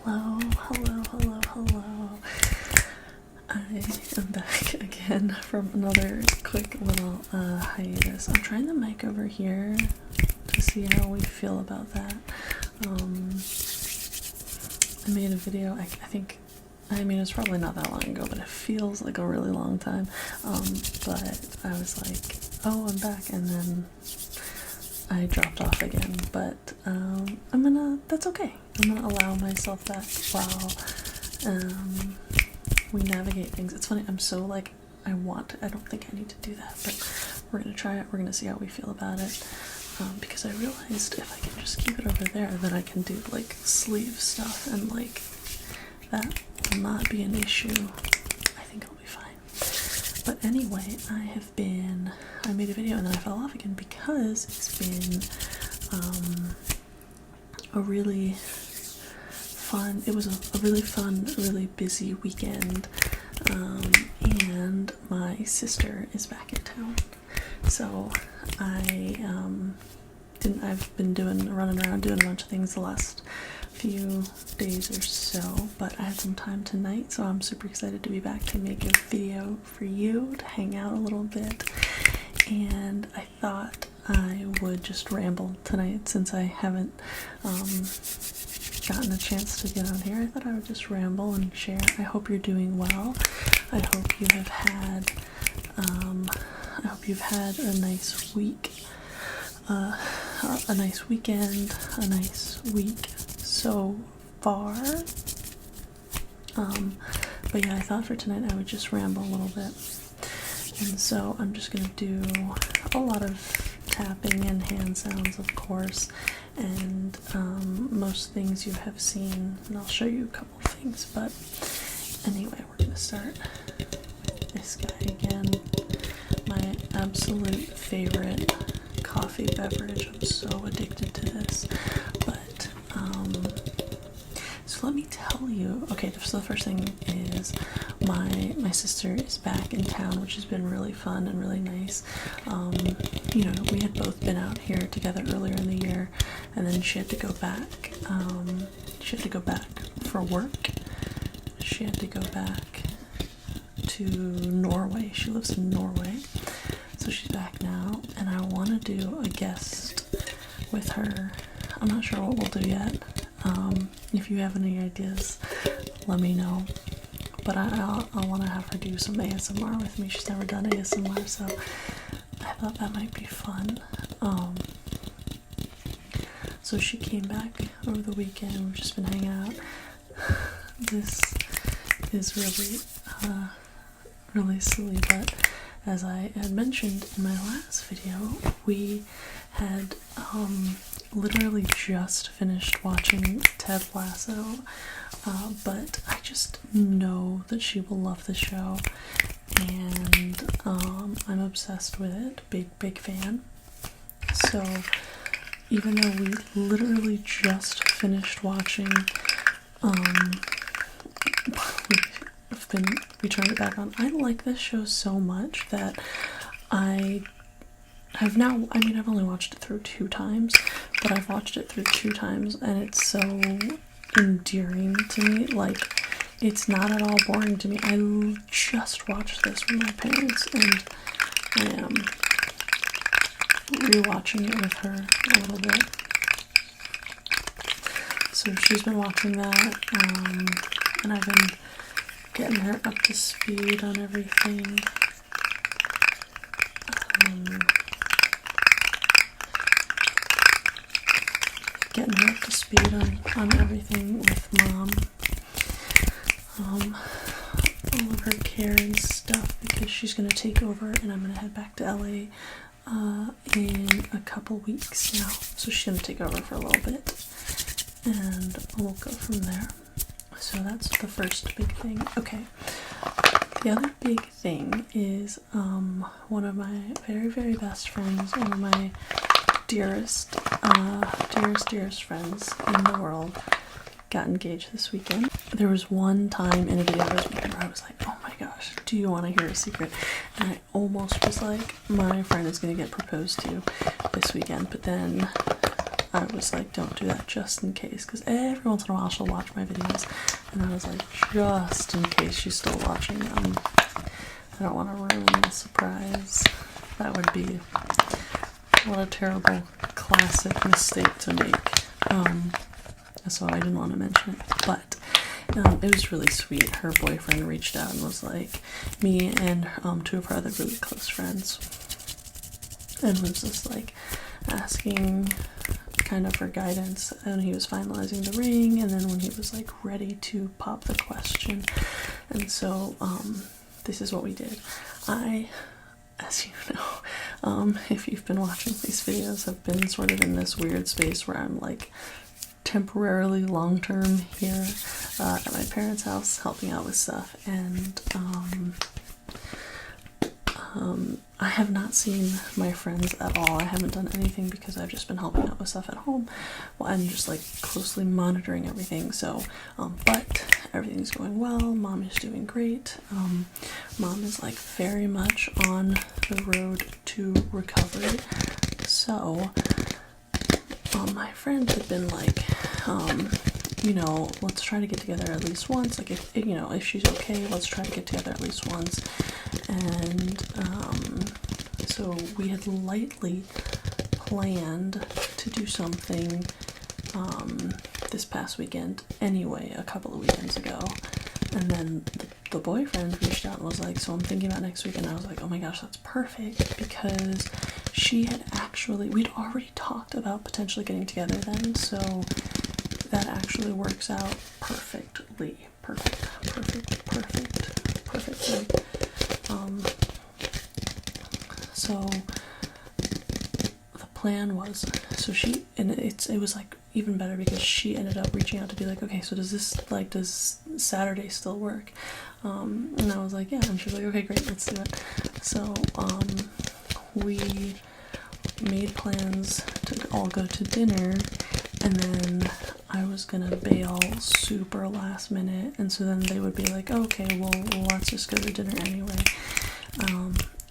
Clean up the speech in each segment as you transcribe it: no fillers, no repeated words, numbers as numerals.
Hello, hello, hello, hello. I am back again from another quick little hiatus. I'm trying the mic over here to see how we feel about that. I made a video, I mean, it's probably not that long ago, but it feels like a really long time. But I was like, oh, I'm back, and then I dropped off again. But that's okay. I'm gonna allow myself back while we navigate things. It's funny, I'm so like, I don't think I need to do that, but we're gonna try it. We're gonna see how we feel about it. Because I realized if I can just keep it over there, then I can do like sleeve stuff, and like that will not be an issue. I think I'll be fine. But anyway, I made a video and then I fell off again because it's been a really fun, really busy weekend, and my sister is back in town. So I've been running around doing a bunch of things the last few days or so, but I had some time tonight, so I'm super excited to be back to make a video for you, to hang out a little bit. And I thought I would just ramble tonight since I haven't gotten a chance to get on here. I thought I would just ramble and share. I hope you're doing well. I hope you have had a nice week, a nice weekend, a nice week so far. But yeah, I thought for tonight I would just ramble a little bit. And so I'm just gonna do a lot of tapping and hand sounds, of course, and most things you have seen, and I'll show you a couple of things. But anyway, we're gonna start with this guy again. My absolute favorite coffee beverage. I'm so addicted to this. But so let me tell you. Okay, so the first thing is my sister is back in town, which has been really fun and really nice. You know, we had both been out here together earlier in the year, and then she had to go back. She had to go back for work. She had to go back to Norway. She lives in Norway, so she's back now, and I want to do a guest with her. I'm not sure what we'll do yet. If you have any ideas, let me know. But I want to have her do some ASMR with me. She's never done ASMR, so I thought that might be fun. So she came back over the weekend. We've just been hanging out. This is really silly, but as I had mentioned in my last video, we had literally just finished watching Ted Lasso, but I just know that she will love the show, and I'm obsessed with it. Big fan. So even though we literally just finished watching, we turned it back on. I like this show so much that I've only watched it through 2 times, but I've watched it through 2 times, and it's so endearing to me. Like, it's not at all boring to me. I just watched this with my parents, and I am rewatching it with her a little bit. So she's been watching that, and I've been getting her up to speed on everything. Getting her up to speed on everything with Mom. All of her care and stuff, because she's going to take over, and I'm going to head back to LA in a couple weeks now. So she's going to take over for a little bit, and we'll go from there. So that's the first big thing. Okay. The other big thing is one of my very, very best friends, one of my dearest friends in the world, got engaged this weekend. There was one time in a video this weekend where I was like, oh my gosh, do you want to hear a secret? And I almost was like, my friend is going to get proposed to this weekend. But then I was like, don't do that just in case, because every once in a while she'll watch my videos, and I was like, just in case she's still watching them. I don't want to ruin the surprise. That would be what a terrible classic mistake to make. So I didn't want to mention it, but it was really sweet. Her boyfriend reached out and was like, me and two of her other really close friends, and was just like asking kind of for guidance, and he was finalizing the ring, and then when he was like ready to pop the question. And so this is what we did. I, as you know, if you've been watching these videos, have been sort of in this weird space where I'm like temporarily long-term here at my parents' house helping out with stuff, and I have not seen my friends at all. I haven't done anything because I've just been helping out with stuff at home. Well, I'm just like closely monitoring everything. So, but everything's going well. Mom is doing great. Mom is like very much on the road to recovery. So, my friend had been like, you know, let's try to get together at least once. Like, if, you know, if she's okay, let's try to get together at least once. And so we had lightly planned to do something this past weekend anyway, a couple of weekends ago. And then the boyfriend reached out and was like, so I'm thinking about next week. And I was like, oh my gosh, that's perfect, because she had actually, we'd already talked about potentially getting together then, so that actually works out perfectly. Perfectly. So the plan was, so she, and it was like even better because she ended up reaching out to be like, okay, so does Saturday still work? And I was like, yeah, and she was like, okay, great, let's do it. So we made plans to all go to dinner, and then I was gonna bail super last minute, and so then they would be like, okay, well let's just go to dinner anyway.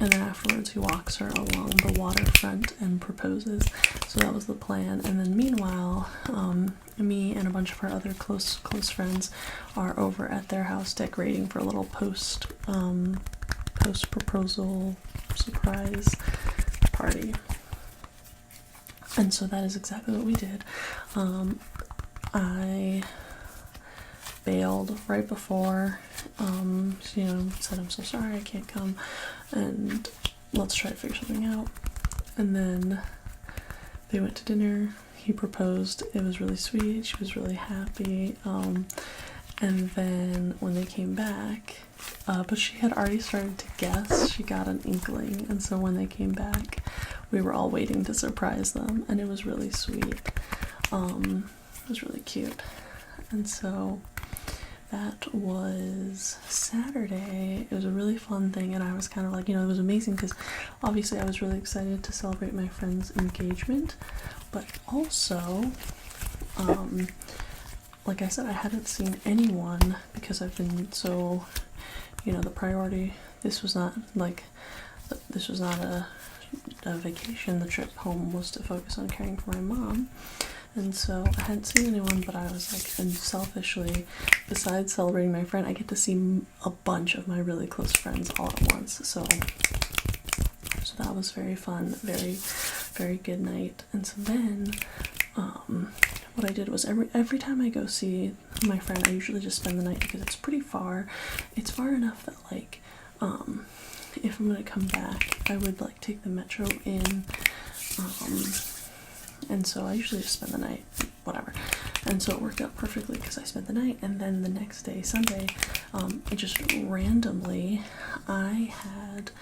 And then afterwards he walks her along the waterfront and proposes. So that was the plan. And then meanwhile, me and a bunch of her other close friends are over at their house decorating for a little post proposal surprise party. And so that is exactly what we did. I bailed right before, you know, said I'm so sorry I can't come, and let's try to figure something out. And then they went to dinner, he proposed, it was really sweet, she was really happy, and then when they came back, but she had already started to guess, she got an inkling, and so when they came back, we were all waiting to surprise them, and it was really sweet. It was really cute. And so that was Saturday. It was a really fun thing, and I was kind of like, you know, it was amazing because obviously I was really excited to celebrate my friend's engagement, but also, like I said, I hadn't seen anyone because I've been so, you know, the priority, this was not a vacation. The trip home was to focus on caring for my mom. And so I hadn't seen anyone, but I was like, and selfishly, besides celebrating my friend, I get to see a bunch of my really close friends all at once. So that was very fun, very, very good night. And so then, what I did was every time I go see my friend, I usually just spend the night because it's pretty far. It's far enough that like, if I'm gonna come back, I would like take the metro in, and so I usually just spend the night, whatever. And so it worked out perfectly because I spent the night, and then the next day, Sunday, just randomly, I had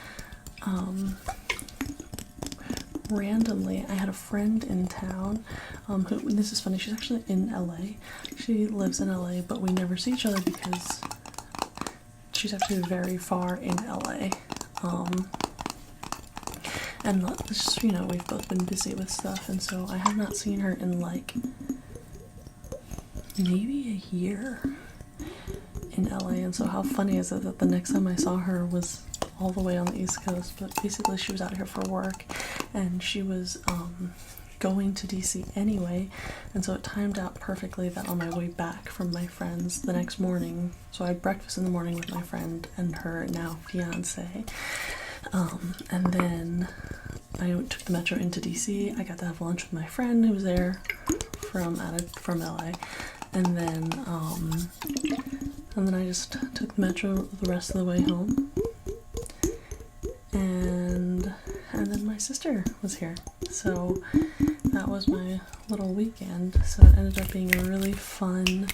a friend in town, who, this is funny, she's actually in LA. She lives in LA, but we never see each other because she's actually very far in LA. And just, you know, we've both been busy with stuff, and so I have not seen her in like maybe a year in LA. And so how funny is it that the next time I saw her was all the way on the East Coast, but basically she was out here for work, and she was going to DC anyway, and so it timed out perfectly that on my way back from my friends the next morning, so I had breakfast in the morning with my friend and her now fiance, and then I took the metro into DC. I got to have lunch with my friend who was there from LA, and then I just took the metro the rest of the way home, and then my sister was here, so that was my little weekend. So it ended up being a really fun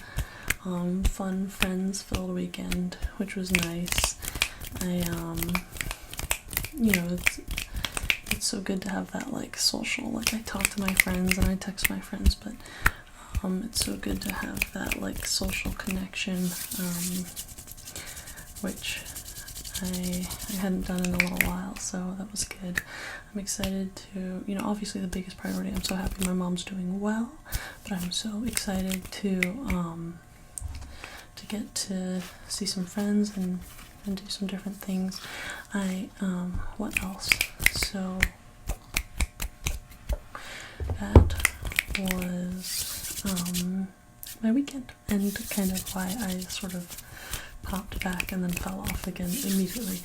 friends-filled weekend, which was nice. It's so good to have that like social, like I talk to my friends and I text my friends, but it's so good to have that like social connection, which I hadn't done in a little while, so that was good. I'm excited to, obviously the biggest priority, I'm so happy my mom's doing well, but I'm so excited to get to see some friends and do some different things. What else? So that was my weekend, and kind of why I sort of popped back and then fell off again immediately.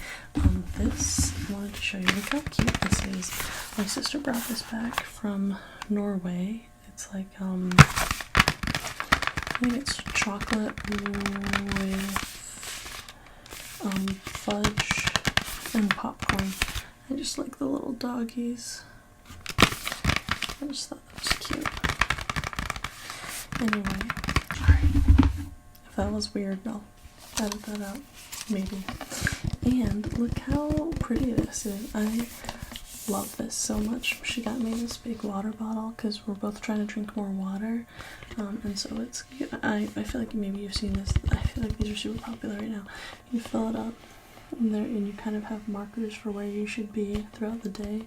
This, I wanted to show you, look how cute this is. My sister brought this back from Norway. It's like, I think it's chocolate with fudge and popcorn. I just like the little doggies. I just thought that was cute. Anyway, sorry. If that was weird, I'll edit that out, maybe. And look how pretty this is. I love this so much. She got me this big water bottle because we're both trying to drink more water, and so it's, I feel like maybe you've seen this. I feel like these are super popular right now. You fill it up and you kind of have markers for where you should be throughout the day,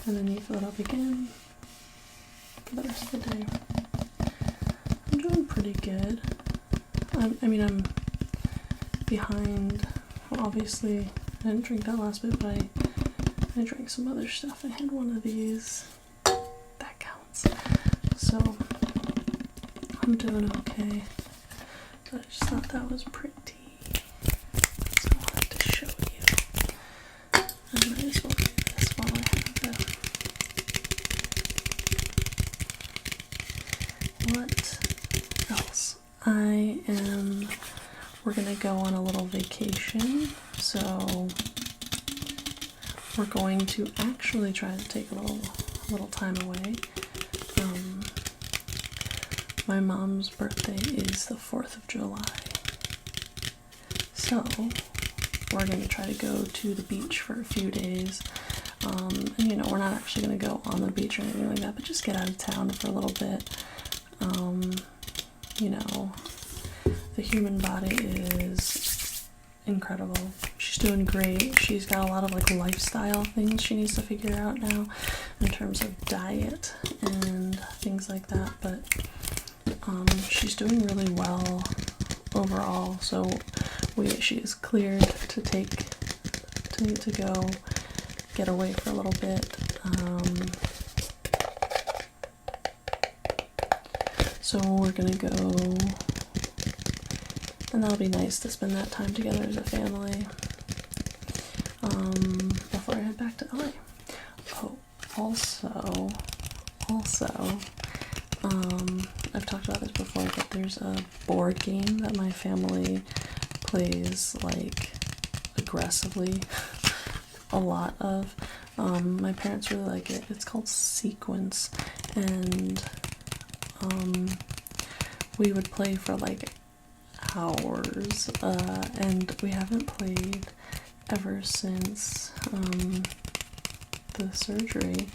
and then you fill it up again for the rest of the day. I'm doing pretty good. I'm behind. Well, obviously I didn't drink that last bit, but I drank some other stuff. I had one of these. That counts. So I'm doing okay. But I just thought that was pretty. So I wanted to show you. I might as well do this while I have it. What else? We're gonna go on a little vacation, so we're going to actually try to take a little time away. My mom's birthday is the 4th of July, so we're going to try to go to the beach for a few days. And we're not actually going to go on the beach or anything like that, but just get out of town for a little bit. The human body is incredible. She's doing great. She's got a lot of like lifestyle things she needs to figure out now in terms of diet and things like that, but she's doing really well overall. So she is cleared to go get away for a little bit. So we're gonna go, and that'll be nice to spend that time together as a family, before I head back to LA. Oh, also, I've talked about this before, but there's a board game that my family plays, like, aggressively, a lot of. My parents really like it. It's called Sequence, and we would play for like hours, and we haven't played ever since the surgery,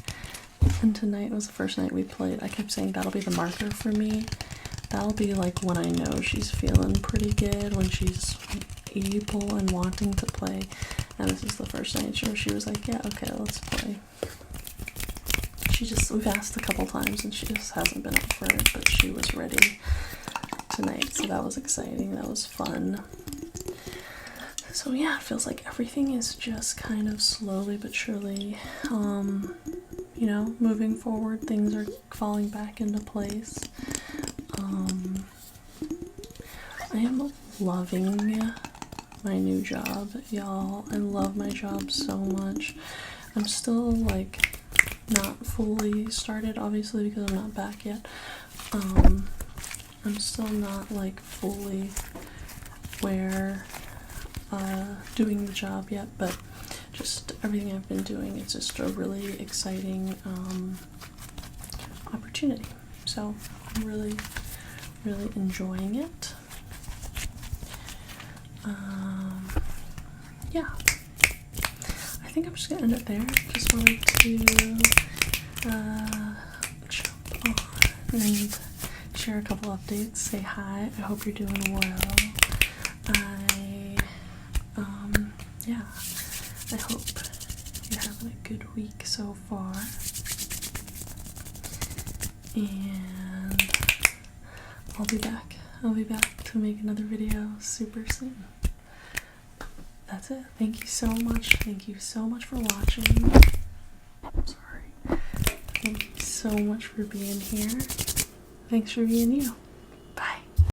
and tonight was the first night we played. I kept saying that'll be the marker for me. That'll be like when I know she's feeling pretty good, when she's able and wanting to play. And this is the first night she was like, yeah, okay, let's play. We've asked a couple times and she just hasn't been up for it, but she was ready tonight, so that was exciting. That was fun. So yeah, it feels like everything is just kind of slowly but surely you know, moving forward, things are falling back into place. I am loving my new job, y'all. I love my job so much. I'm still like not fully started, obviously, because I'm not back yet. I'm still not like fully where doing the job yet, but just everything I've been doing, it's just a really exciting opportunity. So I'm really enjoying it. Yeah, I think I'm just gonna end it there. Just wanted to jump on and share a couple updates, say hi. I hope you're doing well. Yeah, I hope you're having a good week so far. And I'll be back. I'll be back to make another video super soon. That's it. Thank you so much. Thank you so much for watching. I'm sorry. Thank you so much for being here. Thanks for being you.